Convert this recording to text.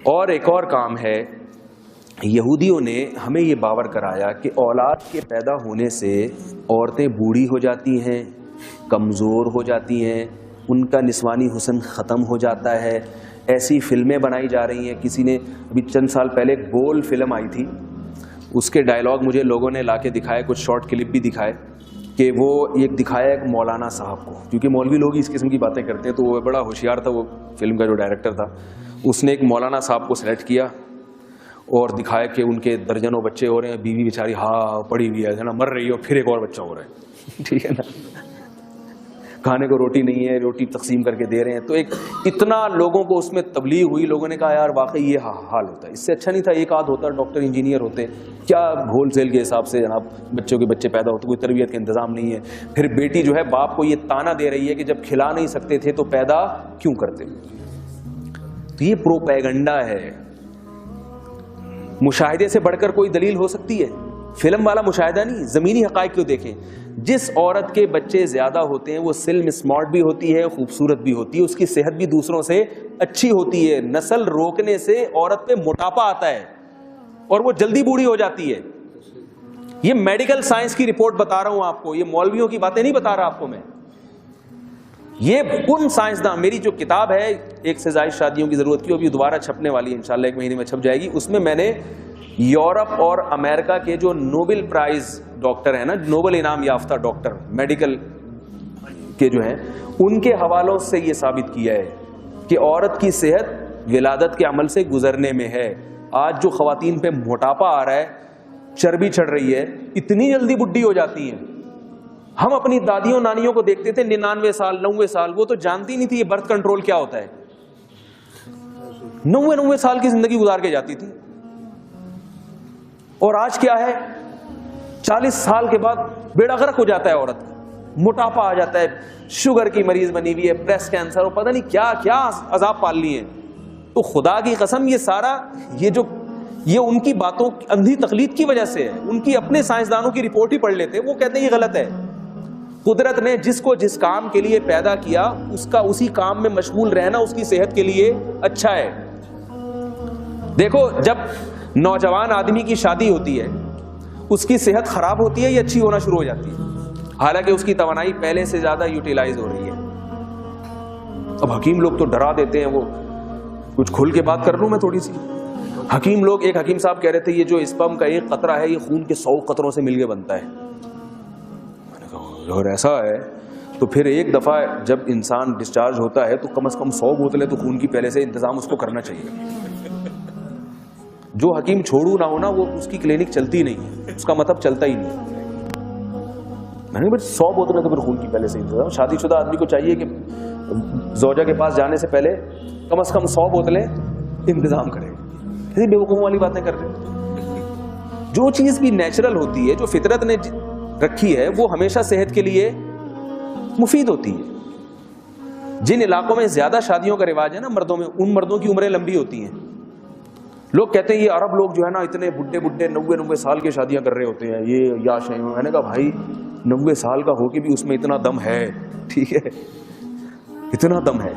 اور ایک اور کام ہے، یہودیوں نے ہمیں یہ باور کرایا کہ اولاد کے پیدا ہونے سے عورتیں بوڑھی ہو جاتی ہیں، کمزور ہو جاتی ہیں، ان کا نسوانی حسن ختم ہو جاتا ہے. ایسی فلمیں بنائی جا رہی ہیں. کسی نے ابھی چند سال پہلے ایک بول فلم آئی تھی، اس کے ڈائلاگ مجھے لوگوں نے لا کے دکھائے، کچھ شارٹ کلپ بھی دکھائے کہ وہ ایک دکھایا ایک مولانا صاحب کو، کیونکہ مولوی لوگ اس قسم کی باتیں کرتے ہیں تو وہ بڑا ہوشیار تھا. وہ فلم کا جو ڈائریکٹر تھا اس نے ایک مولانا صاحب کو سلیکٹ کیا اور دکھایا کہ ان کے درجنوں بچے ہو رہے ہیں، بیوی بیچاری پڑی ہوئی ہے نا، مر رہی ہے، اور پھر ایک اور بچہ ہو رہا ہے. ٹھیک ہے نا، کھانے کو روٹی نہیں ہے، روٹی تقسیم کر کے دے رہے ہیں. تو ایک اتنا لوگوں کو اس میں تبلیغ ہوئی، لوگوں نے کہا یار واقعی یہ حال ہوتا ہے، اس سے اچھا نہیں تھا ایک آدھ ہوتا، ڈاکٹر انجینئر ہوتے، کیا ہول سیل کے حساب سے جناب بچوں کے بچے پیدا ہوتے، کوئی تربیت کا انتظام نہیں ہے. پھر بیٹی جو ہے باپ کو یہ تانا دے رہی ہے کہ جب کھلا نہیں سکتے تھے تو پیدا کیوں کرتے. تو یہ پروپیگنڈا ہے. مشاہدے سے بڑھ کر کوئی دلیل ہو سکتی ہے؟ فلم والا مشاہدہ نہیں، زمینی حقائق کو دیکھیں. جس عورت کے بچے زیادہ ہوتے ہیں وہ سلم اسمارٹ بھی ہوتی ہے، خوبصورت بھی ہوتی ہے، اس کی صحت بھی دوسروں سے اچھی ہوتی ہے. نسل روکنے سے عورت پہ موٹاپا آتا ہے اور وہ جلدی بوڑھی ہو جاتی ہے. یہ میڈیکل سائنس کی رپورٹ بتا رہا ہوں آپ کو، یہ مولویوں کی باتیں نہیں بتا رہا آپ کو میں. یہ ان سائنسداں، میری جو کتاب ہے ایک سے زائد شادیوں کی ضرورت کی، وہ بھی دوبارہ چھپنے والی ہے انشاءاللہ، 1 مہینے میں چھپ جائے گی. اس میں میں نے یورپ اور امریکہ کے جو نوبل پرائز ڈاکٹر ہیں نا، نوبل انعام یافتہ ڈاکٹر میڈیکل کے جو ہیں، ان کے حوالوں سے یہ ثابت کیا ہے کہ عورت کی صحت ولادت کے عمل سے گزرنے میں ہے. آج جو خواتین پہ موٹاپا آ رہا ہے، چربی چڑھ رہی ہے، اتنی جلدی بڈھی ہو جاتی ہیں. ہم اپنی دادیوں نانیوں کو دیکھتے تھے 99 سال 90 سال، وہ تو جانتی نہیں تھی یہ برتھ کنٹرول کیا ہوتا ہے. 90 سال کی زندگی گزار کے جاتی تھی. اور آج کیا ہے، 40 سال کے بعد بیڑا غرق ہو جاتا ہے عورت کا، موٹاپا آ جاتا ہے، شوگر کی مریض بنی ہوئی ہے، بریسٹ کینسر، اور پتہ نہیں کیا کیا عذاب پال لی ہیں. تو خدا کی قسم یہ سارا یہ ان کی باتوں اندھی تقلید کی وجہ سے ہے. ان کی اپنے سائنسدانوں کی رپورٹ ہی پڑھ لیتے، وہ کہتے ہیں یہ غلط ہے. قدرت نے جس کو جس کام کے لیے پیدا کیا، اس کا اسی کام میں مشغول رہنا اس کی صحت کے لیے اچھا ہے. دیکھو جب نوجوان آدمی کی شادی ہوتی ہے، اس کی صحت خراب ہوتی ہے یا اچھی ہونا شروع ہو جاتی ہے؟ حالانکہ اس کی توانائی پہلے سے زیادہ یوٹیلائز ہو رہی ہے. اب حکیم لوگ تو ڈرا دیتے ہیں. وہ کچھ کھل کے بات کر لوں میں تھوڑی سی. حکیم لوگ، ایک حکیم صاحب کہہ رہے تھے یہ جو اسپرم کا ایک قطرہ ہے یہ خون کے 100 قطروں سے مل کے بنتا ہے. اگر ایسا ہے تو پھر ایک دفعہ جب انسان ڈسچارج ہوتا ہے تو کم از کم 100 بوتلیں تو خون کی پہلے سے انتظام اس کو کرنا چاہیے. جو حکیم چھوڑو نہ ہونا وہ اس کی کلینک چلتی نہیں، اس کا مطلب چلتا ہی نہیں. میں نے 100 بوتلیں تو پھر خون کی پہلے سے انتظام. شادی شدہ آدمی کو چاہیے کہ زوجہ کے پاس جانے سے پہلے کم از کم 100 بوتلیں انتظام کرے. ایسی بیوقوفوں والی باتیں کر رہے ہیں. جو چیز بھی نیچرل ہوتی ہے، جو فطرت نے رکھی ہے، وہ ہمیشہ صحت کے لیے مفید ہوتی ہے. جن علاقوں میں زیادہ شادیوں کا رواج ہے نا مردوں میں، ان مردوں کی عمریں لمبی ہوتی ہیں. لوگ کہتے ہیں یہ عرب لوگ جو ہے نا اتنے بڈھے 90 سال کی شادیاں کر رہے ہوتے ہیں، یہ یا شے. میں نے کہا بھائی 90 سال کا ہو کے بھی اس میں اتنا دم ہے. ٹھیک ہے، اتنا دم ہے.